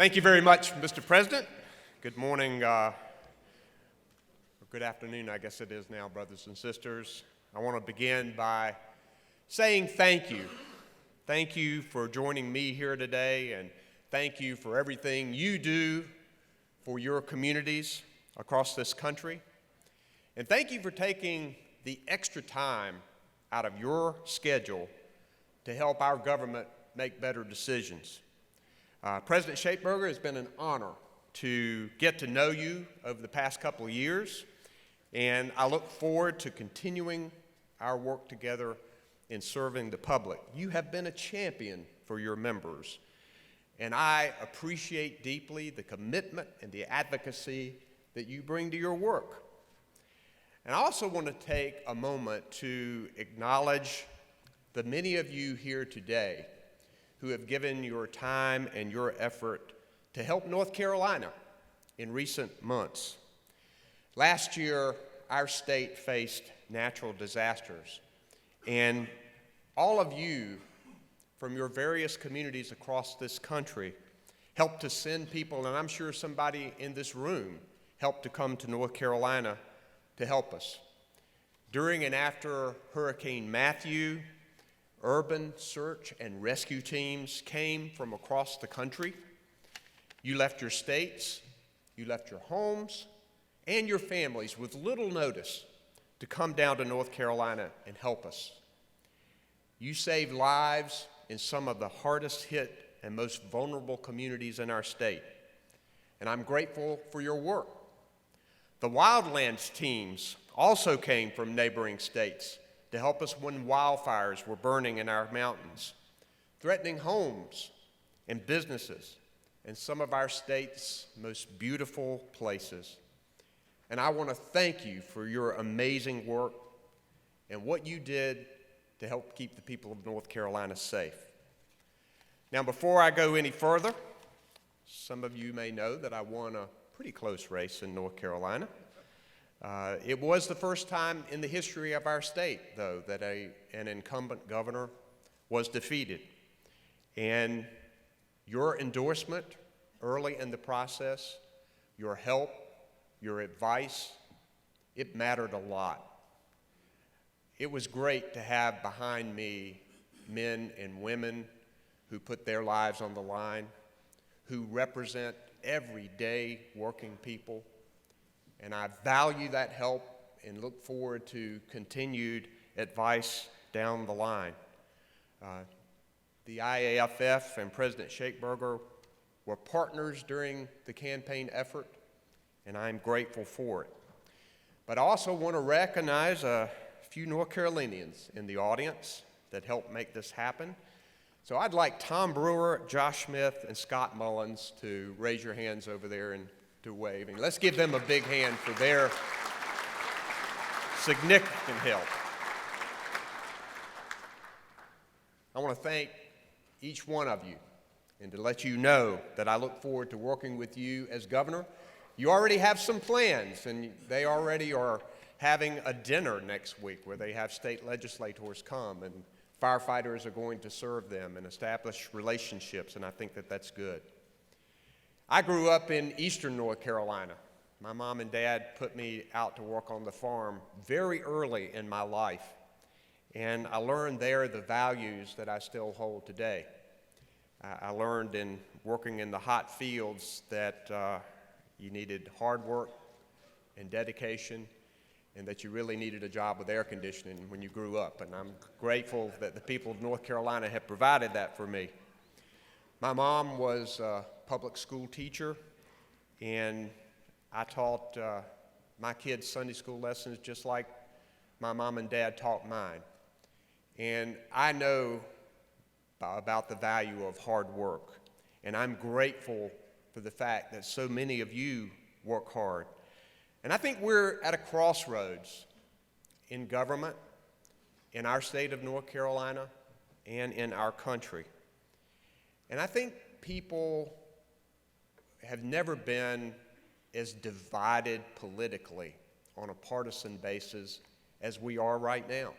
Thank you very much, Mr. President. Good morning, or good afternoon, I guess it is now, brothers and sisters. I want to begin by saying thank you. Thank you for joining me here today, and thank you for everything you do for your communities across this country. And thank you for taking the extra time out of your schedule to help our government make better decisions. President Shapeberger, it's been an honor to get to know you over the past couple of years, and I look forward to continuing our work together in serving the public. You have been a champion for your members, and I appreciate deeply the commitment and the advocacy that you bring to your work. And I also want to take a moment to acknowledge the many of you here today who have given your time and your effort to help North Carolina in recent months. Last year, our state faced natural disasters, and all of you from your various communities across this country helped to send people, and I'm sure somebody in this room helped to come to North Carolina to help us. During and after Hurricane Matthew, urban search and rescue teams came from across the country. You left your states, you left your homes, and your families with little notice to come down to North Carolina and help us. You saved lives in some of the hardest hit and most vulnerable communities in our state, and I'm grateful for your work. The wildlands teams also came from neighboring states to help us when wildfires were burning in our mountains, threatening homes and businesses in some of our state's most beautiful places. And I want to thank you for your amazing work and what you did to help keep the people of North Carolina safe. Now, before I go any further, some of you may know that I won a pretty close race in North Carolina. It was the first time in the history of our state, though, that an incumbent governor was defeated. And your endorsement early in the process, your help, your advice, it mattered a lot. It was great to have behind me men and women who put their lives on the line, who represent everyday working people. And I value that help and look forward to continued advice down the line. The IAFF and President Shapeberger were partners during the campaign effort, and I'm grateful for it. But I also want to recognize a few North Carolinians in the audience that helped make this happen. So I'd like Tom Brewer, Josh Smith, and Scott Mullins to raise your hands over there and to wave. And let's give them a big hand for their significant help. I want to thank each one of you and to let you know that I look forward to working with you as governor. You already have some plans, and they already are having a dinner next week where they have state legislators come, and firefighters are going to serve them and establish relationships, and I think that that's good. I grew up in eastern North Carolina. My mom and dad put me out to work on the farm very early in my life, and I learned there the values that I still hold today. I learned in working in the hot fields that you needed hard work and dedication, and that you really needed a job with air conditioning when you grew up, and I'm grateful that the people of North Carolina have provided that for me. My mom was a public school teacher, and I taught my kids Sunday school lessons just like my mom and dad taught mine. And I know about the value of hard work, and I'm grateful for the fact that so many of you work hard. And I think we're at a crossroads in government, in our state of North Carolina, and in our country. And I think people have never been as divided politically on a partisan basis as we are right now.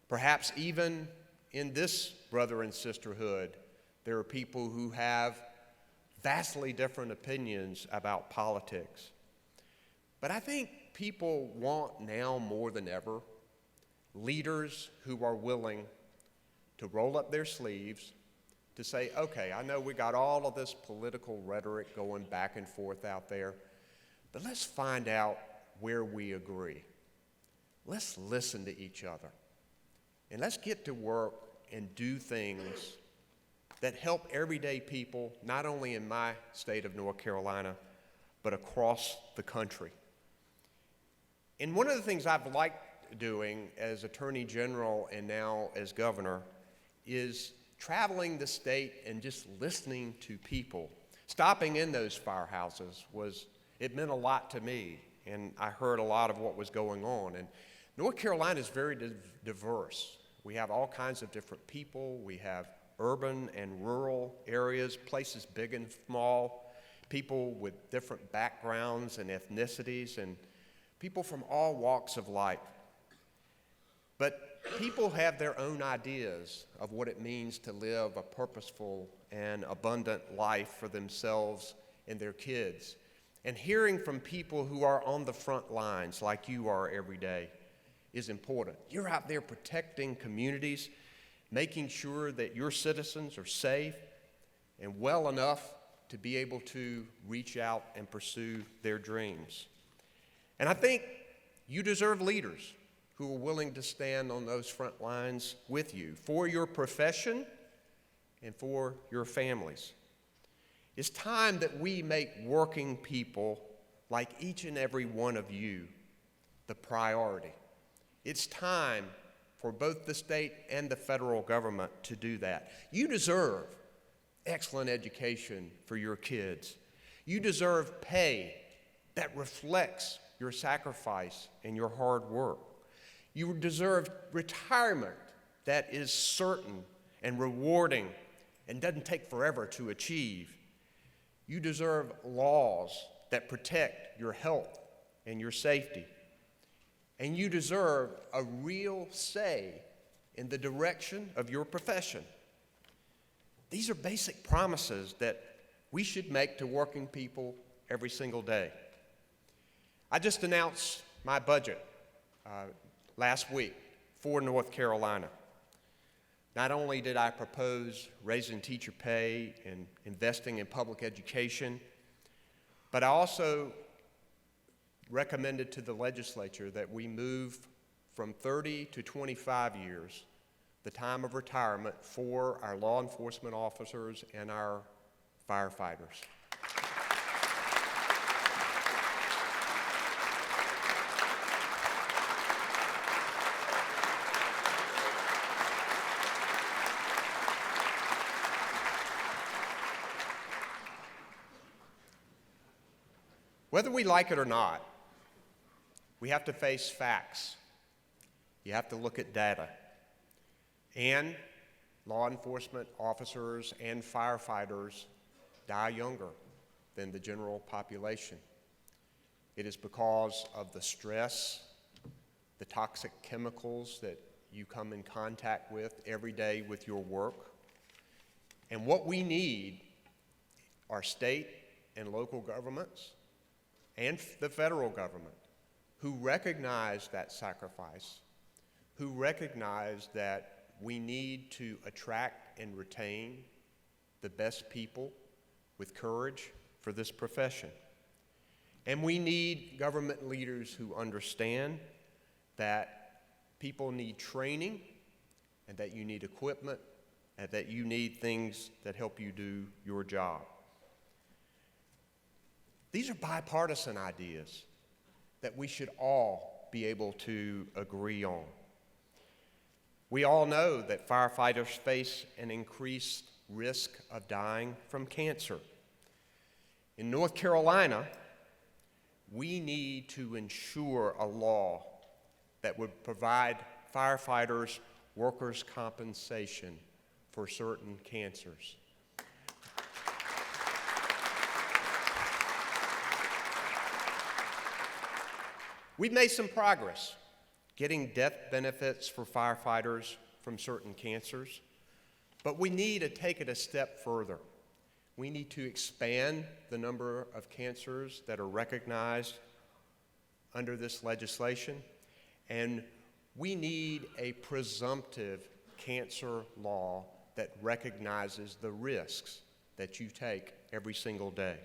Perhaps even in this brother and sisterhood, there are people who have vastly different opinions about politics. But I think people want now more than ever leaders who are willing to roll up their sleeves, to say, okay, I know we got all of this political rhetoric going back and forth out there, but let's find out where we agree. Let's listen to each other. And let's get to work and do things that help everyday people, not only in my state of North Carolina, but across the country. And one of the things I've liked doing as Attorney General and now as Governor is traveling the state and just listening to people. Stopping in those firehouses it meant a lot to me, and I heard a lot of what was going on. And North Carolina is very diverse. We have all kinds of different people. We have urban and rural areas, places big and small, people with different backgrounds and ethnicities, and people from all walks of life. But people have their own ideas of what it means to live a purposeful and abundant life for themselves and their kids. And hearing from people who are on the front lines, like you are every day, is important. You're out there protecting communities, making sure that your citizens are safe and well enough to be able to reach out and pursue their dreams. And I think you deserve leaders who are willing to stand on those front lines with you for your profession and for your families. It's time that we make working people like each and every one of you the priority. It's time for both the state and the federal government to do that. You deserve excellent education for your kids. You deserve pay that reflects your sacrifice and your hard work. You deserve retirement that is certain and rewarding and doesn't take forever to achieve. You deserve laws that protect your health and your safety. And you deserve a real say in the direction of your profession. These are basic promises that we should make to working people every single day. I just announced my budget last week for North Carolina. Not only did I propose raising teacher pay and investing in public education, but I also recommended to the legislature that we move from 30 to 25 years, the time of retirement for our law enforcement officers and our firefighters. Whether we like it or not, we have to face facts. You have to look at data. And law enforcement officers and firefighters die younger than the general population. It is because of the stress, the toxic chemicals that you come in contact with every day with your work. And what we need are state and local governments and the federal government who recognize that sacrifice, who recognize that we need to attract and retain the best people with courage for this profession. And we need government leaders who understand that people need training and that you need equipment and that you need things that help you do your job. These are bipartisan ideas that we should all be able to agree on. We all know that firefighters face an increased risk of dying from cancer. In North Carolina, we need to ensure a law that would provide firefighters workers' compensation for certain cancers. We've made some progress getting death benefits for firefighters from certain cancers, but we need to take it a step further. We need to expand the number of cancers that are recognized under this legislation, and we need a presumptive cancer law that recognizes the risks that you take every single day.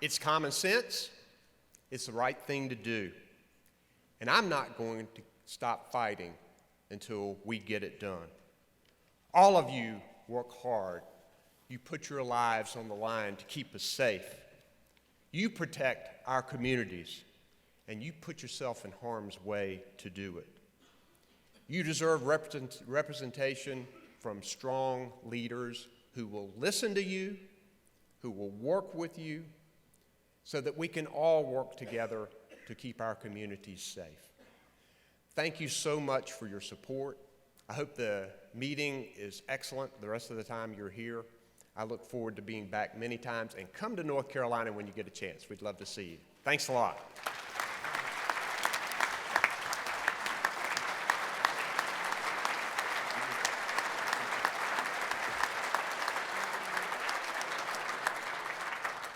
It's common sense. It's the right thing to do. And I'm not going to stop fighting until we get it done. All of you work hard. You put your lives on the line to keep us safe. You protect our communities, and you put yourself in harm's way to do it. You deserve representation from strong leaders who will listen to you, who will work with you, so that we can all work together to keep our communities safe. Thank you so much for your support. I hope the meeting is excellent the rest of the time you're here. I look forward to being back many times, and come to North Carolina when you get a chance. We'd love to see you. Thanks a lot.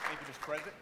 Thank you, Mr. President.